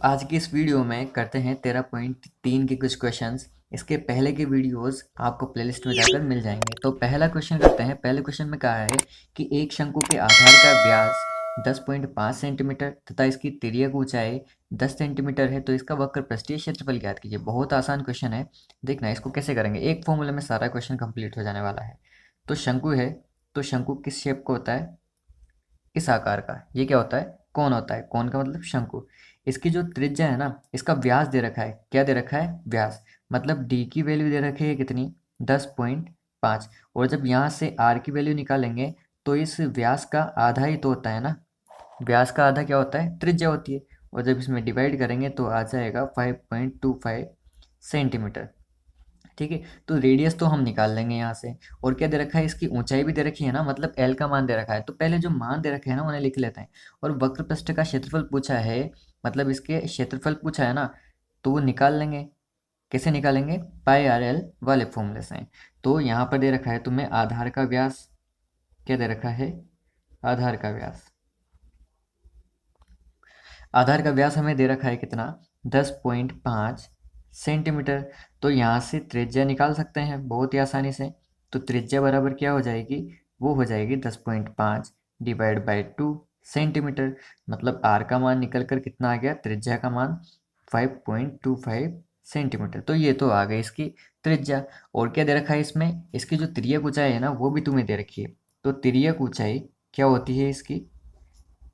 आज की इस वीडियो में करते हैं 13.3 के कुछ क्वेश्चंस। इसके पहले के वीडियोस आपको प्लेलिस्ट में जाकर मिल जाएंगे। तो पहला क्वेश्चन करते हैं। पहले क्वेश्चन में कहा है कि एक शंकु के आधार का व्यास 10.5 सेंटीमीटर तथा इसकी तिर्यक ऊंचाई 10 सेंटीमीटर है, तो इसका वक्र पृष्ठीय क्षेत्रफल ज्ञात कीजिए। बहुत आसान क्वेश्चन है। देखना इसको कैसे करेंगे, एक फॉर्मूले में सारा क्वेश्चन कंप्लीट हो जाने वाला है। तो शंकु है, तो शंकु किस शेप को होता है? इस आकार का। ये क्या होता है? कोण होता है। कोण का मतलब शंकु। इसकी जो त्रिज्या है ना, इसका व्यास दे रखा है। क्या दे रखा है? व्यास। मतलब डी की वैल्यू दे रखी है कितनी? 10.5। और जब यहाँ से आर की वैल्यू निकालेंगे तो इस व्यास का आधा ही तो होता है ना। व्यास का आधा क्या होता है? त्रिज्या होती है। और जब इसमें डिवाइड करेंगे तो आ जाएगा 5.25 सेंटीमीटर। ठीक है, तो रेडियस तो हम निकाल लेंगे यहाँ से। और क्या दे रखा है? इसकी ऊंचाई भी दे रखी है ना, मतलब एल का मान दे रखा है। तो पहले जो मान दे रखे हैं ना उन्हें लिख लेते हैं। और वक्र पृष्ठ का क्षेत्रफल पूछा है, मतलब इसके क्षेत्रफल पूछा है ना, तो वो निकाल लेंगे। कैसे निकालेंगे? पाई आर एल वाले फॉर्मूले से। तो यहाँ पर दे रखा है तुम्हें आधार का व्यास। क्या दे रखा है? आधार का व्यास। आधार का व्यास हमें दे रखा है कितना? 10.5 सेंटीमीटर। तो यहाँ से त्रिज्या निकाल सकते हैं बहुत ही आसानी से। तो त्रिज्या बराबर क्या हो जाएगी? वो हो जाएगी 10.5 डिवाइड बाई 2 सेंटीमीटर। मतलब आर का मान निकल कर कितना आ गया? त्रिज्या का मान 5.25 सेंटीमीटर। तो ये तो आ गई इसकी त्रिज्या। और क्या दे रखा है इसमें? इसकी जो तिर्यक ऊंचाई है ना, वो भी तुम्हें दे रखी है। तो तिर्यक ऊंचाई क्या होती है इसकी?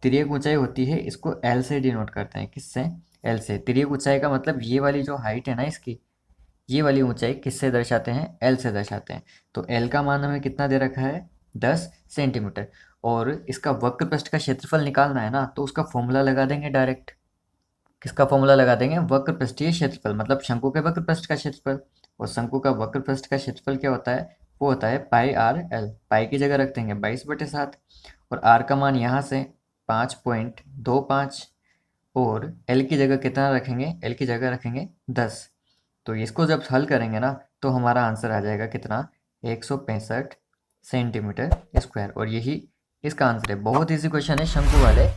तिर्यक ऊंचाई होती है, इसको एल से डिनोट करते हैं। किससे? एल से। तिर्यक ऊंचाई का मतलब ये वाली जो हाइट है ना इसकी, ये वाली ऊंचाई किससे दर्शाते हैं? एल से दर्शाते हैं। तो एल का मान हमें कितना दे रखा है? 10 सेंटीमीटर। और इसका वक्र पृष्ठ का क्षेत्रफल निकालना है ना, तो उसका फॉर्मूला लगा देंगे डायरेक्ट। किसका फॉर्मूला लगा देंगे? वक्र पृष्ठीय क्षेत्रफल, मतलब शंकु के वक्र पृष्ठ का क्षेत्रफल। और शंकु का वक्र पृष्ठ का क्षेत्रफल क्या होता है? वो होता है पाई आर एल। पाई की जगह रख देंगे 22/7। और आर का मान यहाँ से 5.25। और एल की जगह कितना रखेंगे? एल की जगह रखेंगे 10। तो इसको जब हल करेंगे ना, तो हमारा आंसर आ जाएगा कितना? 165 सेंटीमीटर स्क्वायर। और यही इसका आंसर है। बहुत इजी क्वेश्चन है, शंकु वाले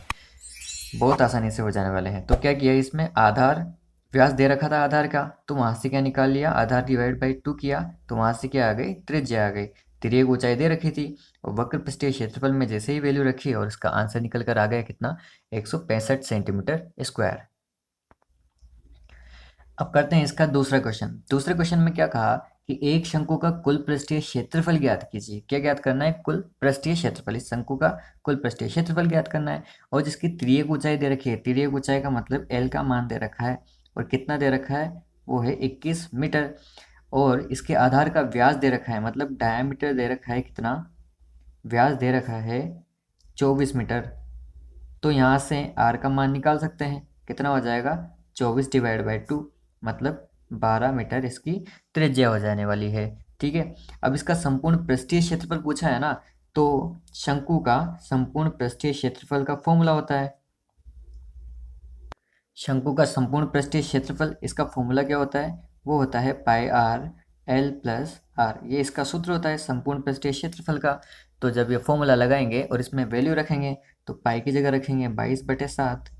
बहुत आसानी से हो जाने वाले हैं। तो क्या किया इसमें? आधार व्यास दे रखा था आधार का, तो वहां से क्या निकाल लिया? आधार डिवाइड बाई 2 किया, तो वहां से क्या आ गई? त्रिज्या आ गई। तिर्यक ऊंचाई दे रखी थी, और वक्र पृष्ठीय क्षेत्रफल में जैसे ही वैल्यू रखी और इसका आंसर निकल कर आ गया कितना? 165 सेंटीमीटर स्क्वायर। अब करते हैं इसका दूसरा क्वेश्चन। दूसरे क्वेश्चन में क्या कहा कि एक शंकु का कुल पृष्ठीय क्षेत्रफल ज्ञात कीजिए। क्या ज्ञात करना है? कुल पृष्ठीय क्षेत्रफल। इस शंकु का कुल पृष्ठीय क्षेत्रफल ज्ञात करना है। और जिसकी तिर्यक ऊंचाई दे रखी है, तिर्यक ऊंचाई का मतलब एल का मान दे रखा है। और कितना दे रखा है? वो है 21 मीटर। और इसके आधार का व्यास दे रखा है, मतलब डायमीटर दे रखा है कितना? व्यास दे रखा है 24 मीटर। तो यहाँ से आर का मान निकाल सकते हैं। कितना हो जाएगा? 24 डिवाइड बाई 2, मतलब 12 मीटर इसकी त्रिज्या हो जाने वाली है। ठीक है, अब इसका संपूर्ण पृष्ठीय क्षेत्रफल पूछा है ना, तो शंकु का संपूर्ण पृष्ठीय क्षेत्रफल का फॉर्मूला होता है। शंकु का संपूर्ण पृष्ठीय क्षेत्रफल, इसका फॉर्मूला क्या होता है? वो होता है पाई आर एल प्लस आर। ये इसका सूत्र होता है संपूर्ण पृष्ठीय क्षेत्रफल का। तो जब ये फॉर्मूला लगाएंगे और इसमें वैल्यू रखेंगे, तो पाई की जगह रखेंगे 22/7,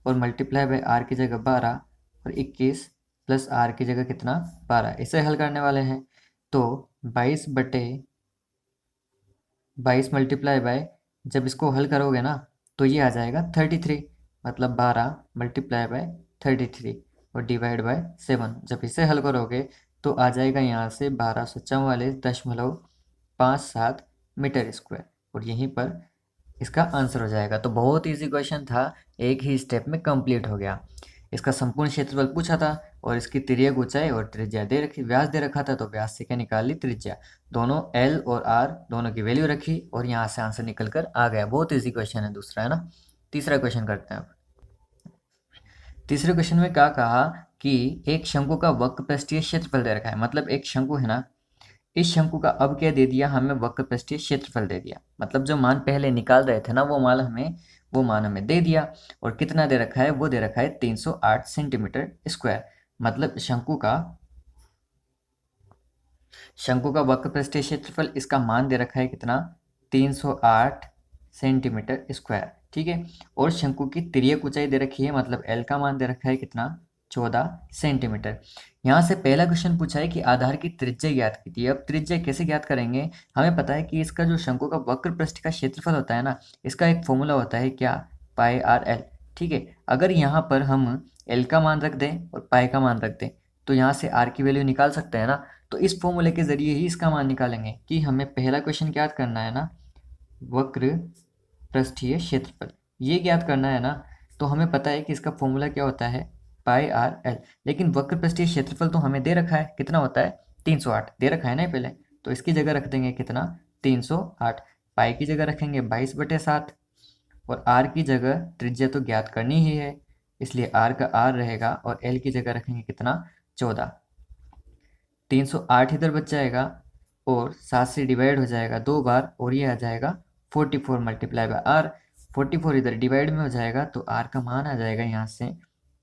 और मल्टीप्लाई बाई आर की जगह 12, और 21 प्लस आर की जगह कितना? 12। इसे हल करने वाले हैं। तो 22 मल्टीप्लाई बाय, जब इसको हल करोगे ना, तो ये आ जाएगा 33। मतलब 12 मल्टीप्लाई बाय 33 और डिवाइड बाय 7। जब इसे हल करोगे तो आ जाएगा यहाँ से 1244.57 मीटर स्क्वायर। और यहीं पर इसका आंसर हो जाएगा। तो बहुत इजी क्वेश्चन था, एक ही स्टेप में कंप्लीट हो गया। इसका संपूर्ण क्षेत्रफल पूछा था, और इसकी तिर्यक ऊंचाई और त्रिज्या दे रखी, व्यास दे रखा था, तो व्यास से क्या निकाल ली? त्रिज्या। दोनों एल और आर दोनों की वैल्यू रखी, और यहाँ से आंसर निकल कर आ गया। बहुत इजी क्वेश्चन है दूसरा, है ना। तीसरा क्वेश्चन करते हैं अब। तीसरे क्वेश्चन में क्या कहा कि एक शंकु का वक्र पृष्ठीय क्षेत्रफल दे रखा है। मतलब एक शंकु है ना, इस शंकु का अब क्या दे दिया? हमें वक्र पृष्ठीय क्षेत्रफल दे दिया। मतलब जो मान पहले निकाल रहे थे ना, वो मान हमें दे दिया। और कितना दे रखा है? वो दे रखा है 308 सेंटीमीटर स्क्वायर। मतलब शंकु का वक्र पृष्ठीय क्षेत्रफल, इसका मान दे रखा है कितना? 308 सेंटीमीटर स्क्वायर। ठीक है। और शंकु की तिर्यक ऊंचाई दे रखी है, मतलब एल का मान दे रखा है कितना, 14 सेंटीमीटर। यहाँ से पहला क्वेश्चन पूछा है कि आधार की त्रिज्या ज्ञात कीजिए। अब त्रिज्या कैसे ज्ञात करेंगे, हमें पता है कि इसका जो शंकु का वक्र पृष्ठ का क्षेत्रफल होता है ना, इसका एक फॉर्मूला होता है क्या, पाई आर एल। ठीक है, अगर यहाँ पर हम एल का मान रख दें और पाई का मान रख दें तो यहाँ से आर की वैल्यू निकाल सकते हैं ना। तो इस फॉर्मूले के जरिए ही इसका मान निकालेंगे कि हमें पहला क्वेश्चन ज्ञात करना है ना, वक्र पृष्ठीय क्षेत्रफल, ये ज्ञात करना है ना। तो हमें पता है कि इसका फॉर्मूला क्या होता है, पाई आर एल। लेकिन वक्र पृष्ठीय क्षेत्रफल तो हमें दे रखा है, कितना होता है, 308 दे रखा है ना पहले। तो इसकी जगह रख देंगे कितना, 308। पाई की जगह रखेंगे 22/7 और आर की जगह त्रिज्या तो ज्ञात करनी ही है, इसलिए आर का आर रहेगा और एल की जगह रखेंगे कितना, 14। 308 इधर बच जाएगा और 7 से डिवाइड हो जाएगा 2 बार और ये आ जाएगा 44 मल्टीप्लाई बाय आर। 44 इधर डिवाइड में हो जाएगा तो आर का मान आ जाएगा यहाँ से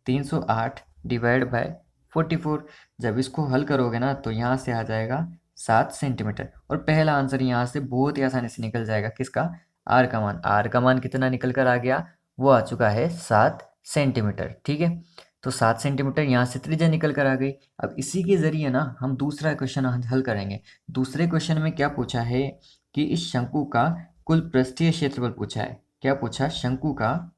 308 डिवाइड बाय 44। जब इसको हल करोगे ना तो यहाँ से आ जाएगा 7 सेंटीमीटर। और पहला आंसर यहाँ से बहुत ही आसानी से निकल जाएगा, किसका, आर का मान। आर का मान कितना निकल कर आ गया, वो आ चुका है 7 सेंटीमीटर। ठीक है, तो 7 सेंटीमीटर यहाँ से त्रिज्या निकल कर आ गई। अब इसी के ज़रिए ना हम दूसरा क्वेश्चन हल करेंगे। दूसरे क्वेश्चन में क्या पूछा है कि इस शंकु का कुल पृष्ठीय क्षेत्रफल पूछा है। क्या पूछा, शंकु का,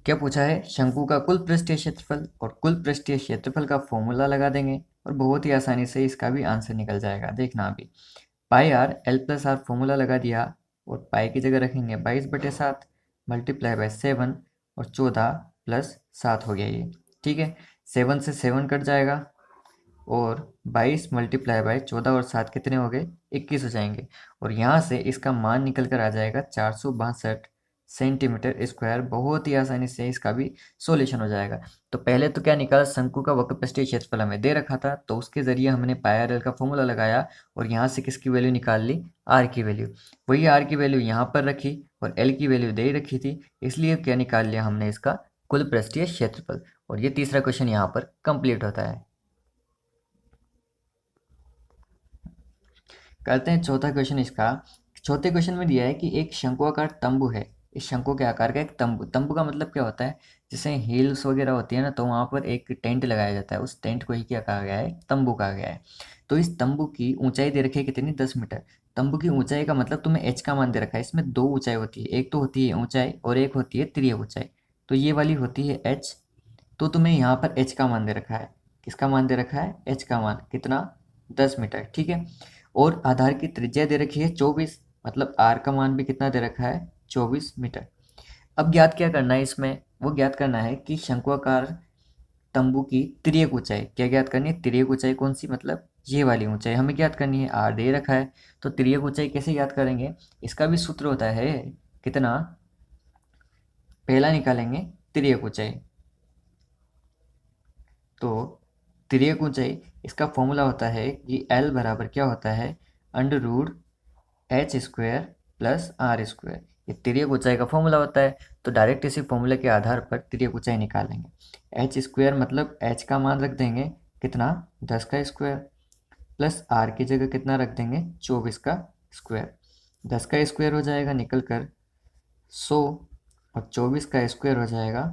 क्या पूछा है, शंकु का कुल पृष्ठीय क्षेत्रफल। और कुल पृष्ठीय क्षेत्रफल का फॉर्मूला लगा देंगे और बहुत ही आसानी से इसका भी आंसर निकल जाएगा। देखना अभी, pi r l plus r formula लगा दिया और पाई की जगह रखेंगे 22/7 मल्टीप्लाई बाय 7 और 14 प्लस 7 हो गया ये। ठीक है, 7 से 7 कट जाएगा और 22 मल्टीप्लाई बाय 14 और 7 कितने हो गए, 21 हो जाएंगे। और यहाँ से इसका मान निकल कर आ जाएगा 462 सेंटीमीटर स्क्वायर। बहुत ही आसानी से इसका भी सॉल्यूशन हो जाएगा। तो पहले तो क्या निकाला, शंकु का वक्र पृष्ठीय क्षेत्रफल हमें दे रखा था तो उसके जरिए हमने पाई आर एल का फॉर्मूला लगाया और यहाँ से किसकी वैल्यू निकाल ली, आर की वैल्यू। वही आर की वैल्यू यहाँ पर रखी और एल की वैल्यू दे रखी थी, इसलिए क्या निकाल लिया हमने, इसका कुल पृष्ठीय क्षेत्रफल। और ये तीसरा क्वेश्चन यहाँ पर कंप्लीट होता है। करते हैं चौथा क्वेश्चन इसका। चौथे क्वेश्चन में दिया है कि एक शंकुआकार तंबू है। इस शंकु के आकार का एक तंबू, तंबू का मतलब क्या होता है, जैसे हिल्स वगैरह होती है ना तो वहाँ पर एक टेंट लगाया जाता है, उस टेंट को ही क्या कहा गया है, तंबू कहा गया है। तो इस तंबू की ऊंचाई दे रखी है कितनी, 10 मीटर। तंबू की ऊंचाई का मतलब तुम्हें एच का मान दे रखा है। इसमें दो ऊंचाई होती है, एक तो होती है ऊंचाई और एक होती है तिर्यक ऊंचाई। तो ये वाली होती है एच। तो तुम्हें यहाँ पर एच का मान दे रखा है, किसका मान दे रखा है, एच का मान कितना, 10 मीटर। ठीक है, और आधार की त्रिज्या दे रखी है 24, मतलब आर का मान भी कितना दे रखा है, 24 मीटर। अब ज्ञात क्या करना है इसमें, वो ज्ञात करना है कि शंकुआकार तंबू की तिर्यक ऊंचाई। क्या ज्ञात करनी है, तिर्यक ऊंचाई कौन सी, मतलब ये वाली ऊंचाई हमें ज्ञात करनी है, आर दे रखा है। तो तिर्यक ऊंचाई कैसे ज्ञात करेंगे, इसका भी सूत्र होता है कितना, पहला निकालेंगे तिर्यक ऊंचाई। तो तिर्यक ऊंचाई, इसका फॉर्मूला होता है कि एल बराबर क्या होता है, under root H square plus R square. ये तिर्यक ऊंचाई का फॉर्मूला होता है। तो डायरेक्ट इसी फॉर्मूले के आधार पर तिर्यक ऊंचाई निकालेंगे। एच स्क्वायर मतलब एच का मान रख देंगे कितना, 10 का स्क्वायर, प्लस आर की जगह कितना रख देंगे, 24 का स्क्वायर। 10 का स्क्वायर हो जाएगा निकल कर 100 और 24 का स्क्वायर हो जाएगा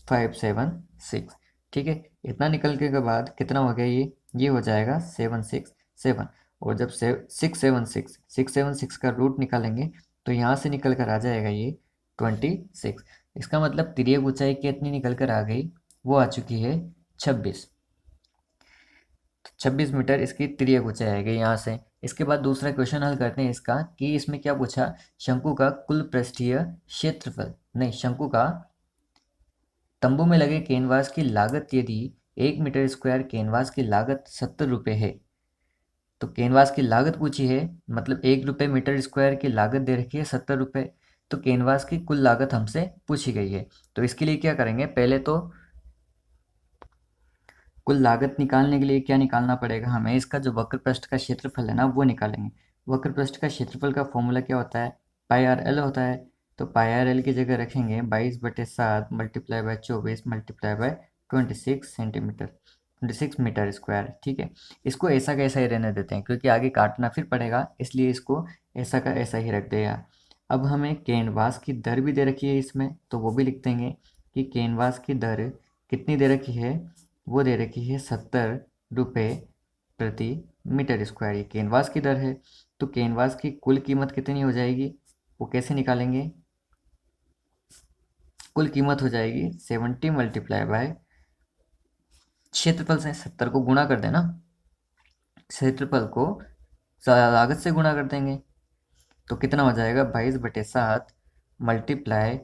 576। ठीक है, इतना निकल के बाद कितना हो गया, ये हो जाएगा 767। और जब 676 का रूट निकालेंगे तो यहाँ से निकल कर आ जाएगा ये 26। इसका मतलब तिर्यक ऊंचाई कितनी निकल कर आ गई, वो आ चुकी है 26। तो 26 मीटर इसकी तिर्यक ऊंचाई आएगी यहाँ से। इसके बाद दूसरा क्वेश्चन हल करते हैं इसका, कि इसमें क्या पूछा, शंकु का कुल पृष्ठीय क्षेत्रफल, नहीं, शंकु का तंबू में लगे कैनवास की लागत, यदि 1 मीटर स्क्वायर कैनवास की लागत 70 रुपये है। तो कैनवास की लागत पूछी है, मतलब 1 रुपये मीटर स्क्वायर की लागत दे रखी है 70 रुपये। तो कैनवास की कुल लागत हमसे पूछी गई है। तो इसके लिए क्या करेंगे, पहले तो कुल लागत निकालने के लिए क्या निकालना पड़ेगा हमें, इसका जो वक्र पृष्ठ का क्षेत्रफल है ना वो निकालेंगे। वक्र पृष्ठ का क्षेत्रफल का फॉर्मूला क्या होता है, पाई आर एल होता है। तो पाई आर एल की जगह रखेंगे 22/7 multiply by 24 multiply by 26 centimetre, 26 metre square. ठीक है, इसको ऐसा का ऐसा ही रहने देते हैं क्योंकि आगे काटना फिर पड़ेगा, इसलिए इसको ऐसा का ऐसा ही रख देगा। अब हमें कैनवास की दर भी दे रखी है इसमें, तो वो भी लिख देंगे कि कैनवास की दर कितनी दे रखी है, वो दे रखी है 70 रुपये प्रति मीटर स्क्वायर। ये कैनवास की दर है। तो कैनवास की कुल कीमत कितनी हो जाएगी, वो कैसे निकालेंगे? कुल कीमत हो जाएगी 70 मल्टीप्लाई बाय क्षेत्रफल से 70 को गुणा कर देना, क्षेत्रफल को लागत से गुणा कर देंगे। तो कितना हो जाएगा, 22/7 मल्टीप्लाई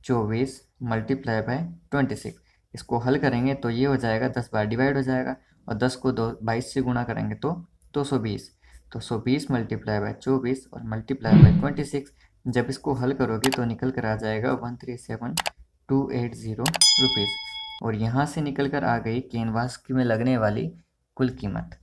24 मल्टीप्लाई बाय 26। इसको हल करेंगे तो ये हो जाएगा 10 बार डिवाइड हो जाएगा, और 10 को 22 से गुणा करेंगे तो 220। तो 120 मल्टीप्लाई बाय 24 और मल्टीप्लाई बाय 26, जब इसको हल करोगे तो निकल कर आ जाएगा 137,280 रुपीज़। और यहाँ से निकल कर आ गई कैनवास में लगने वाली कुल कीमत।